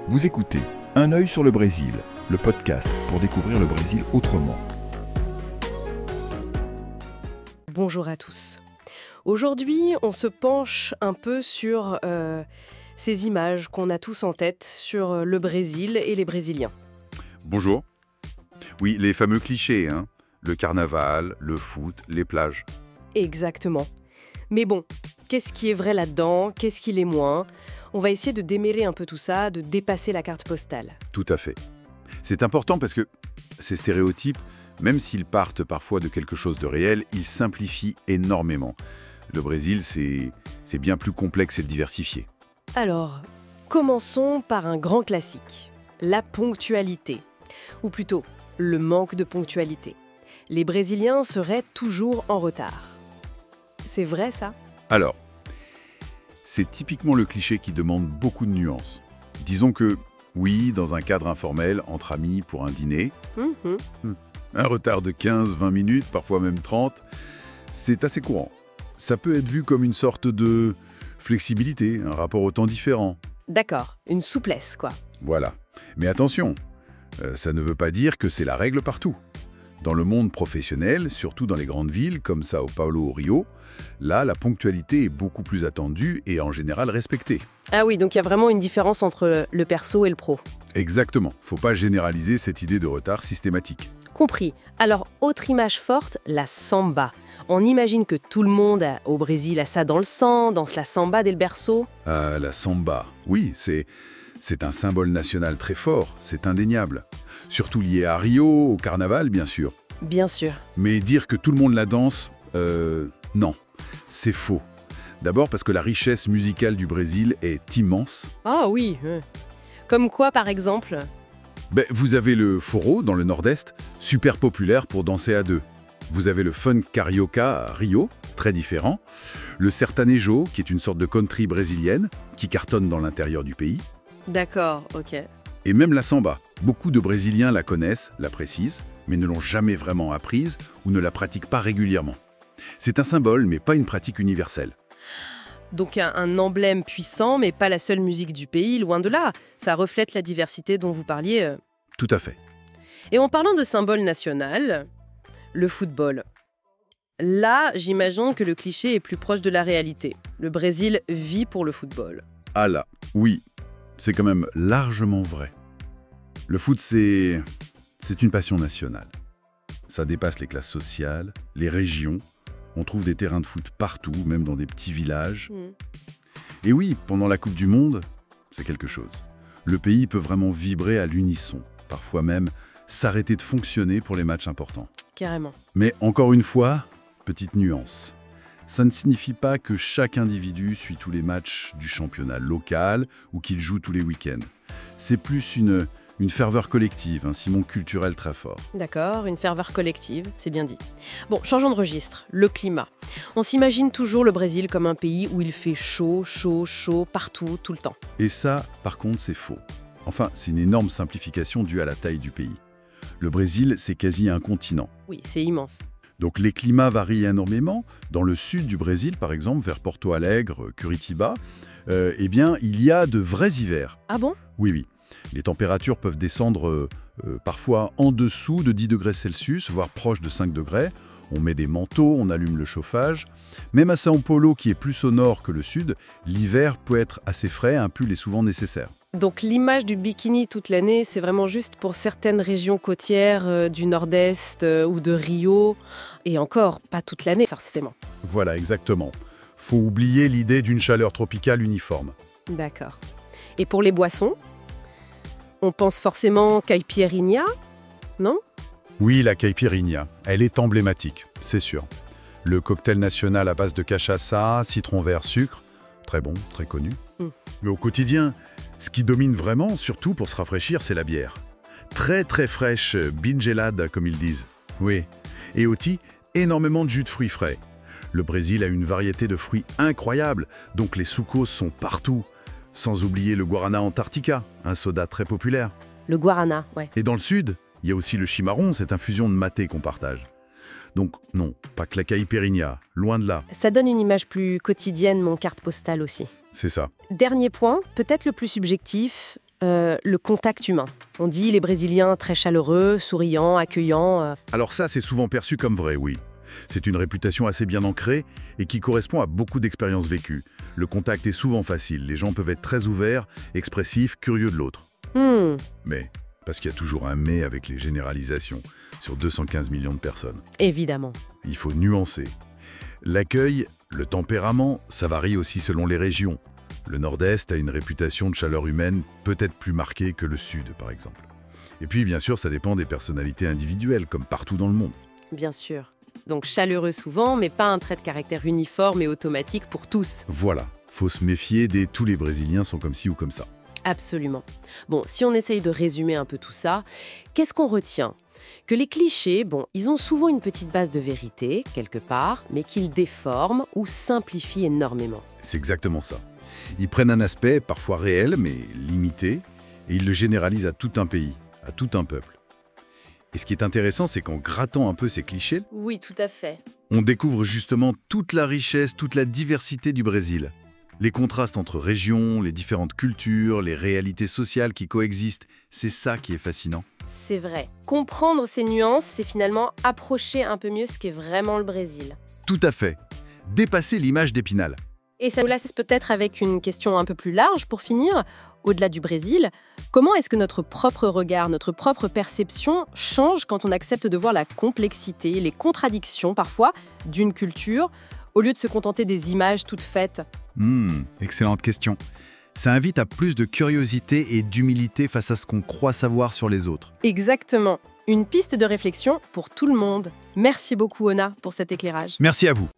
Vous écoutez Un œil sur le Brésil, le podcast pour découvrir le Brésil autrement. Bonjour à tous. Aujourd'hui, on se penche un peu sur ces images qu'on a tous en tête sur le Brésil et les Brésiliens. Bonjour. Oui, les fameux clichés, hein. Le carnaval, le foot, les plages. Exactement. Mais bon, qu'est-ce qui est vrai là-dedans? Qu'est-ce qui l'est moins? On va essayer de démêler un peu tout ça, de dépasser la carte postale. Tout à fait. C'est important parce que ces stéréotypes, même s'ils partent parfois de quelque chose de réel, ils simplifient énormément. Le Brésil, c'est bien plus complexe et diversifié. Alors, commençons par un grand classique, la ponctualité. Ou plutôt, le manque de ponctualité. Les Brésiliens seraient toujours en retard. C'est vrai ça? Alors, c'est typiquement le cliché qui demande beaucoup de nuances. Disons que, oui, dans un cadre informel, entre amis pour un dîner, un retard de 15-20 minutes, parfois même 30, c'est assez courant. Ça peut être vu comme une sorte de flexibilité, un rapport au temps différent. D'accord, une souplesse quoi. Voilà. Mais attention, ça ne veut pas dire que c'est la règle partout. Dans le monde professionnel, surtout dans les grandes villes comme Sao Paulo ou Rio, là, la ponctualité est beaucoup plus attendue et en général respectée. Ah oui, donc il y a vraiment une différence entre le perso et le pro. Exactement. Faut pas généraliser cette idée de retard systématique. Compris. Alors, autre image forte, la samba. On imagine que tout le monde au Brésil a ça dans le sang, danse la samba dès le berceau. Ah, la samba. Oui, c'est un symbole national très fort, c'est indéniable. Surtout lié à Rio, au carnaval, bien sûr. Bien sûr. Mais dire que tout le monde la danse, non, c'est faux. D'abord parce que la richesse musicale du Brésil est immense. Ah oui. Comme quoi, par exemple? Vous avez le forró dans le nord-est, super populaire pour danser à deux. Vous avez le funk carioca à Rio, très différent. Le sertanejo, qui est une sorte de country brésilienne, qui cartonne dans l'intérieur du pays. D'accord, ok. Et même la samba. Beaucoup de Brésiliens la connaissent, l'apprécient, mais ne l'ont jamais vraiment apprise ou ne la pratiquent pas régulièrement. C'est un symbole, mais pas une pratique universelle. Donc un emblème puissant, mais pas la seule musique du pays, loin de là. Ça reflète la diversité dont vous parliez. Tout à fait. Et en parlant de symbole national, le football. Là, j'imagine que le cliché est plus proche de la réalité. Le Brésil vit pour le football. Ah là, oui, c'est quand même largement vrai. Le foot, c'est une passion nationale. Ça dépasse les classes sociales, les régions. On trouve des terrains de foot partout, même dans des petits villages. Et oui, pendant la Coupe du Monde, c'est quelque chose. Le pays peut vraiment vibrer à l'unisson, parfois même s'arrêter de fonctionner pour les matchs importants. Carrément. Mais encore une fois, petite nuance. Ça ne signifie pas que chaque individu suit tous les matchs du championnat local ou qu'il joue tous les week-ends. C'est plus une ferveur collective, un ciment culturel très fort. D'accord, une ferveur collective, c'est bien dit. Bon, changeons de registre, le climat. On s'imagine toujours le Brésil comme un pays où il fait chaud, chaud, chaud, partout, tout le temps. Et ça, par contre, c'est faux. Enfin, c'est une énorme simplification due à la taille du pays. Le Brésil, c'est quasi un continent. Oui, c'est immense. Donc les climats varient énormément. Dans le sud du Brésil, par exemple, vers Porto Alegre, Curitiba, il y a de vrais hivers. Ah bon? Oui. Les températures peuvent descendre parfois en dessous de 10 degrés Celsius, voire proche de 5 degrés. On met des manteaux, on allume le chauffage. Même à Sao Paulo, qui est plus au nord que le sud, l'hiver peut être assez frais, un pull est souvent nécessaire. Donc l'image du bikini toute l'année, c'est vraiment juste pour certaines régions côtières du nord-est ou de Rio, et encore, pas toute l'année forcément. Voilà, exactement. Faut oublier l'idée d'une chaleur tropicale uniforme. D'accord. Et pour les boissons, on pense forcément caipirinha, non? Oui, la caipirinha, elle est emblématique, c'est sûr. Le cocktail national à base de cachaça, citron vert, sucre, très bon, très connu. Mais au quotidien, ce qui domine vraiment, surtout pour se rafraîchir, c'est la bière. Très très fraîche, bingelada comme ils disent. Oui. Et aussi, énormément de jus de fruits frais. Le Brésil a une variété de fruits incroyable, donc les sucos sont partout. Sans oublier le guarana antarctica, un soda très populaire. Le guarana, ouais. Et dans le sud, il y a aussi le chimarrón, cette infusion de maté qu'on partage. Donc non, pas que la caipirinha, loin de là. Ça donne une image plus quotidienne, mon carte postale aussi. C'est ça. Dernier point, peut-être le plus subjectif, Le contact humain. On dit les Brésiliens très chaleureux, souriants, accueillants. Alors ça, c'est souvent perçu comme vrai, oui. C'est une réputation assez bien ancrée et qui correspond à beaucoup d'expériences vécues. Le contact est souvent facile, les gens peuvent être très ouverts, expressifs, curieux de l'autre. Mais, parce qu'il y a toujours un mais avec les généralisations, sur 215 millions de personnes. Évidemment. Il faut nuancer. L'accueil, le tempérament, ça varie aussi selon les régions. Le Nord-Est a une réputation de chaleur humaine peut-être plus marquée que le Sud, par exemple. Et puis, bien sûr, ça dépend des personnalités individuelles, comme partout dans le monde. Bien sûr. Donc chaleureux souvent, mais pas un trait de caractère uniforme et automatique pour tous. Voilà, faut se méfier des « tous les Brésiliens sont comme ci ou comme ça ». Absolument. Bon, si on essaye de résumer un peu tout ça, qu'est-ce qu'on retient ? Que les clichés, ils ont souvent une petite base de vérité, quelque part, mais qu'ils déforment ou simplifient énormément. C'est exactement ça. Ils prennent un aspect parfois réel, mais limité, et ils le généralisent à tout un pays, à tout un peuple. Et ce qui est intéressant, c'est qu'en grattant un peu ces clichés, Oui, tout à fait. on découvre justement toute la richesse, toute la diversité du Brésil. Les contrastes entre régions, les différentes cultures, les réalités sociales qui coexistent, c'est ça qui est fascinant. C'est vrai. Comprendre ces nuances, c'est finalement approcher un peu mieux ce qu'est vraiment le Brésil. Tout à fait. Dépasser l'image d'Épinal. Et ça nous laisse peut-être avec une question un peu plus large pour finir. Au-delà du Brésil, comment est-ce que notre propre regard, notre propre perception change quand on accepte de voir la complexité, les contradictions parfois d'une culture, au lieu de se contenter des images toutes faites ? Excellente question. Ça invite à plus de curiosité et d'humilité face à ce qu'on croit savoir sur les autres. Exactement. Une piste de réflexion pour tout le monde. Merci beaucoup, Ona, pour cet éclairage. Merci à vous.